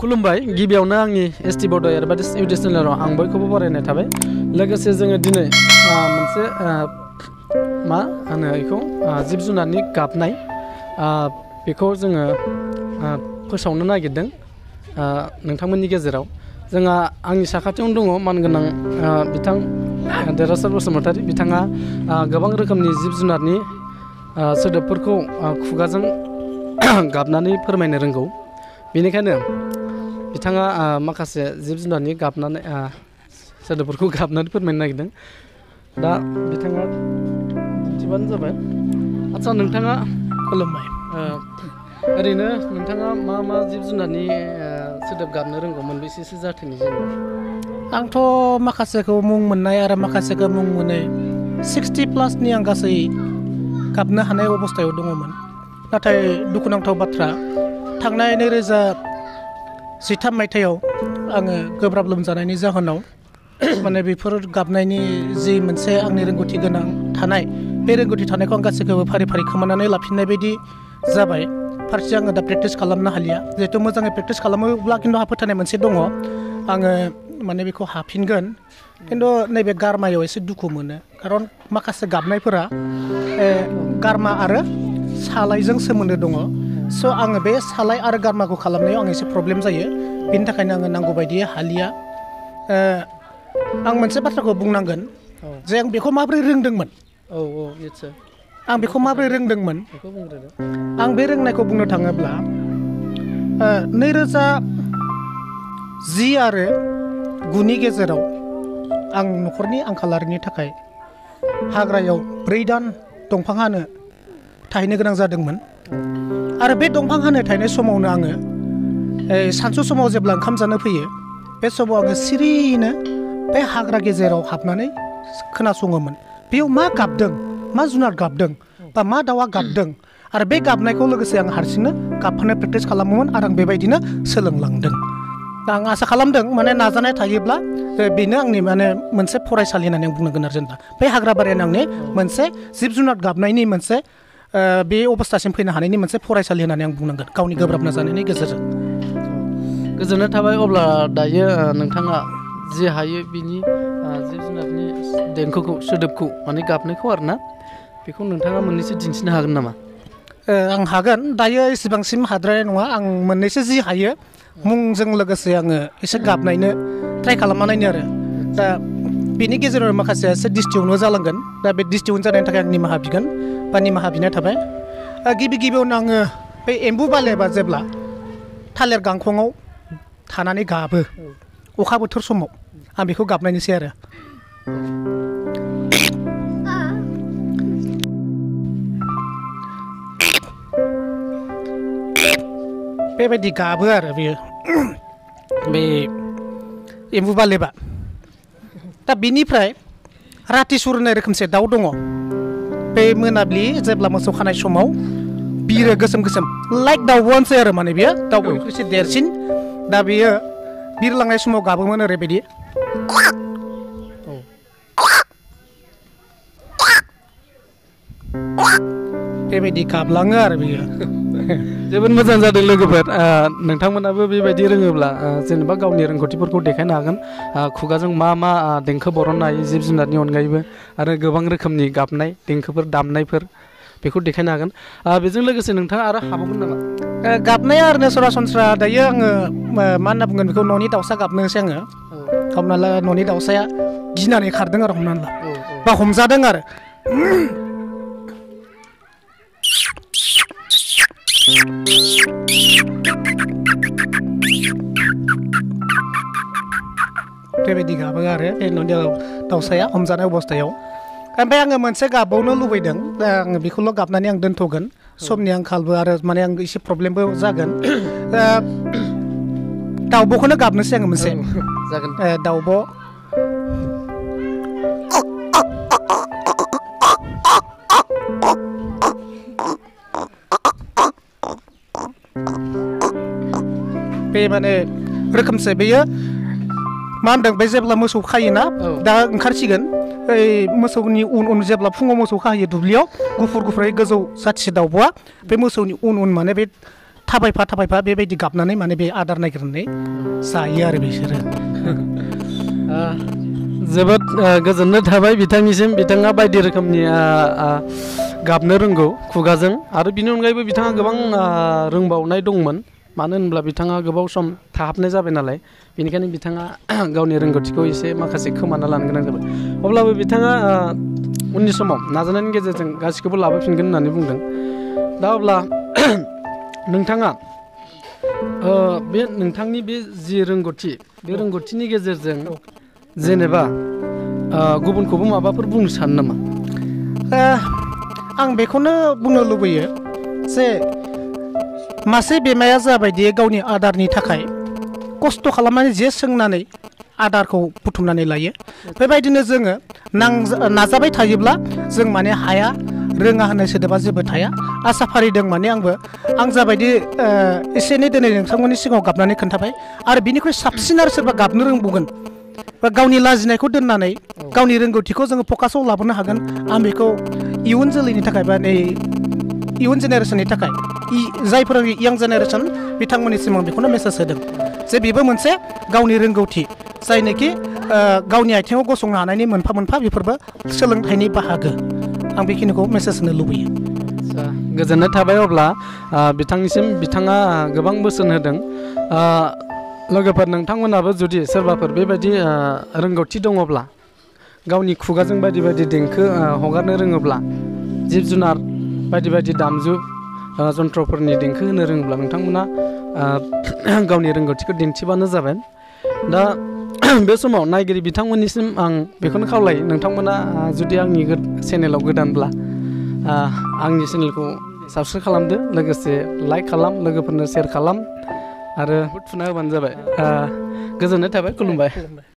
खुलुमबाय गिबियावनो आंनि एसटि बड' एडभार्टाइज इउटुब चेनेलाव आं बयखौबो बरायनाय थाबाय लोगोसे जोङो दिनै मोनसे मा होनो बेखौ जिब जुनारनि गाबनाय बेखौ जोङो फोसावनो नागिरदों नोंथांमोननि गेजेराव जोंहा आंनि साखाथियावनो दङ मानगोनां बिथां देरहासार बसुमतारी बिथाङा गोबां रोखोमनि जिब जुनारनि सोदोबफोरखौ खुगाजों गाबनानै फोरमायनो रोंगौ बेनिखायनो बिथाङा माखासे जिब जुनारनि गाबनानै सोदोबफोरखौ गाबनानै फोरमायनो नागिरदों दा बिथाङा दिन्थिबानो जाबाय आदसा नोंथाङा खुलुमबाय ओरैनो नोंथाङा मा मा जिब जुनारनि सोदोब गाबनो रोंगौ मोनबेसेसो जाथोनि जेनेबा आंथ' माखासेखौ मुं मोननाय आरो माखासेखौ मुं मोनै 60+ नि आं गासै गाबनो हानाय अबस्थायाव दङमोन नाथाय दुखुनांथाव बाथ्रा थांनाय 2013 मायथाइयाव आङो गोब्राब लोमजानायनि जाहोनाव माने बेफोर गाबनायनि जि मोनसे आंनि रोंगौथि गोनां थानाय बे रोंगौथि थानायखौ आं गासैखौबो फारि फारि खोमानानै लाफिननाय बायदि जाबाय फारसे आङो दा प्रेक्टिस खालामनो हालिया जिहेथु मोजाङै प्रेक्टिस खालामोब्ला खिन्थु आंहा फोथायनाय मोनसे दङ आङो माने बेखौ हाफिनगोन खिन्थु नैबे गारमायाव एसे दुखु मोनो खारन माखासे गाबनायफोरा गारमा आरो सालायजों सोमोन्दो दङ स' आङो बे सालाय आरो गारमाखौ खालामनायाव आं एसे प्रब्लेम जायो बेनि थाखायनो आङो नांगौ बायदियै हालिया आं मोनसे बाथ्राखौ बुंनांगोन जे आं बेखौ माबोरै रोंदोंमोन निस्सय आं बेखौ माबोरै रोंदोंमोन आं बे रोंनायखौ बुंनो थाङोब्ला 2010 आरो 9नि गेजेराव आं न'खरनि आंखालारिनि थाखाय हाग्रायाव 4 दान दंफां हानो थाहैनो गोनां जादोंमोन आरो बे दंफां हानो थाहैनाय समावनो आङो सानसु समाव जेब्ला ओंखाम जानो फैयो बे समाव आङो सिरियैनो बे हाग्रा गेजेराव हाबनानै खोनासङोमोन बेयाव मा गाबदों मा जुनार गाबदों बा मा दाउआ गाबदों आरो बे गाबनायखौ लोगोसे आं हारसिंनो गाबफानो प्रेक्टिस खालामोमोन आरो आं बेबायदिनो सोलोंलांदों दा आं आसा खालामदों माने नाजानाय थायोब्ला बेनो आंनि माने मोनसे फरायसालि होननानै आं बुंनांगोन आरो जेनेबा बे हाग्राबारियानो आंनि मोनसे जिब जुनार गाबनायनि मोनसे बे अबस्थासिम फैनो हानायनि मोनसे फरायसालि होननानै आं बुंनांगोन गावनि गोब्राब नाजानायनि गेजेरजों गोजोननाय थाबाय अब्ला दायो नोंथाङा जे हायो बिनि जिब जुनारनि देंखोखौ सोदोबखौ माने गाबनायखौ आरोना बेखौ नोंथाङा मोननैसो दिन्थिनो हागोन नामा आं हागोन दायो एसेबांसिम हाद्राय नङा आं मोननैसो जि हायो मुंजों लोगोसे आङो एसे गाबनायनो ट्राइ खालामना नायनो आरो दा बेनि गेजेराव माखासे एसे डिस्टिउनो जालांगोन दा बे डिस्टिउन जानायनि थाखाय आं निमाहा बिगोन बा निमाहा बिनाय थाबाय गिबियावनो आङो बे एम्बु बालेबा जेब्ला थालिर गांखङाव थानानै गाबो अखा बोथोर समाव आं बेखौ गाबनायनोसै आरो बेबायदि गाबो आरो बेयो बे एम्बु बालेबा दा बिनिफ्राय रातिसुर होननाय रोखोमसे दाउ दङ बे मोनाबिलि जेब्ला मोसौ खानाय समाव बिरो गोसोम गोसोम लाइक दाउब'आनोसै आरो माने बेयो दाउब'निख्रुइ एसे देरसिन दा बेयो बिरलांनाय समाव गाबोमोन ओरैबायदि बेबायदि गाबलाङो आरो बेयो जोबोद मोजां जादों लोगोफोर नोंथांमोनाबो बेबायदि रोङोब्ला जेनेबा गावनि रोंगौथिफोरखौ देखायनो हागोन खुगाजों मा मा देंखो बरननो हायो जिब जुनारनि अनगायैबो आरो गोबां रोखोमनि गाबनाय देंखोफोर दामनायफोर बेखौ देखायनो हागोन बेजों लोगोसे नोंथाङा आरो हाबावगोन नामा गाबनाया ओरैनो सरासनस्रा दायो आङो मा होनना बुंगोन बेखौ न'नि दाउसा गाबनोसै आङो हमना ला न'नि दाउसाया गिनानै खारदों आरो हमनानै ला बा हमजादों आरो बेबायदि गाबो आरो बे न'नि दाउसाया हमजानाय अबस्थायाव ओमफ्राय आङो मोनसे गाबावनो लुबैदों दा आङो बेखौल' गाबनानै आं दोनथ'गोन समनि आंखालबो आरो माने आं एसे प्रब्लेमबो जागोन दाउब'खौनो गाबनोसै आङो मोनसे जागोन दाउब' बे माने रोखोमसे बेयो मा होनदों बे जेब्ला मोसौ खायोना दा ओंखारसिगोन ओइ मोसौनि उन जेब्ला फुङाव मोसौ खाहैयो दुब्लियाव गुफुर गुफुरै गोजौ जाथिसे दाउब'आ बे मोसौनि उन माने बे थाबायफा बेबायदि गाबनानै माने बे आदार नागिरनानै जायो आरो बिसोरो। जोबोद गोजोननाय थाबाय बिथांनिसिम। बिथाङा बायदि रोखोमनि गाबनो रोंगौ खुगाजों, आरो बिनि अनगायैबो बिथाङा गोबां रोंबावनाय दंमोन। मानो होनब्ला बिथाङा गोबाव सम थाहाबनाय जाबाय नालाय, बेनिखायनो बिथाङा गावनि रोंगौथिखौ एसे माखासे खोमाना लानो गोनां जाबाय। अब्लाबो बिथाङा उननि समाव नाजानायनि गेजेरजों गासिखौबो लाबोफिनगोन होननानै बुंदों। दा अब्ला नोंथाङा बे नोंथांनि बे जि रोंगौथि, बे रोंगौथिनि गेजेरजों जेनेबा गुबुनखौबो माबाफोर बुंनो सानो नामा? आं बेखौनो बुंनो लुबैयो जे मासे बिमाया जाबायदि गावनि आदारनि थाखाय खस्थ' खालामनानै जे सोंनानै आदारखौ बुथुमनानै लायो, बेबायदिनो जोङो नाजाबाय थायोब्ला जों माने हाया रोङा होननाय सोदोबा जेबो थाया। आसा फारिदों माने आं जाबायदि एसे एनै दिनै नोंथांमोननि सिगाङाव गाबनानै खोन्थाबाय, आरो बिनिख्रुइ साबसिन आरो सोरबा गाबनो रोंबावगोन बा गावनि लाजिनायखौ दोननानै गावनि रोंगौथिखौ जोङो फकासाव लाबोनो हागोन। आं बेखौ इयुन जोलैनि थाखाय बा नै इयुन जेनेरेसननि थाखाय, जायफोर यां जेनेरेसन बिथांमोननिसिम आं बेखौनो मेसेज होदों जे बेबो मोनसे गावनि रोंगौथि, जायनोखि गावनि आथिङाव गसंनो हानायनि मोनफा मोनफा बेफोरबो सोलोंथाइनि बाहागो। आं बेखिनिखौ मेसेज होनो लुबैयो। गोजोननाय थाबाय। अब्ला बिथांनिसिम बिथाङा गोबां बोसोन होदों। लोगोफोर, नोंथांमोनाबो जुदि सोरबाफोर बेबायदि रोंगौथि दङब्ला, गावनि खुगाजों बायदि बायदि देंखो हगारनो रोङोब्ला, जिब जुनार बायदि बायदि दामजु जन्थ्रफोरनि देंखो होनो रोङोब्ला, नोंथांमोना गावनि रोंगौथिखौ दिन्थिबानो जाबाय। दा बे समाव नायगिरि बिथांमोननिसिम आं बेखौनो खावलायो, नोंथांमोना जुदि आंनि चेनेलाव गोदानब्ला आंनि चेनेलखौ साबस्क्राइब खालामदो, लोगोसे लाइक खालाम, लोगोफोरनो शेयार खालाम, आरो थुना होबानो जाबाय। गोजोननाय थाबाय। खुलुमबाय।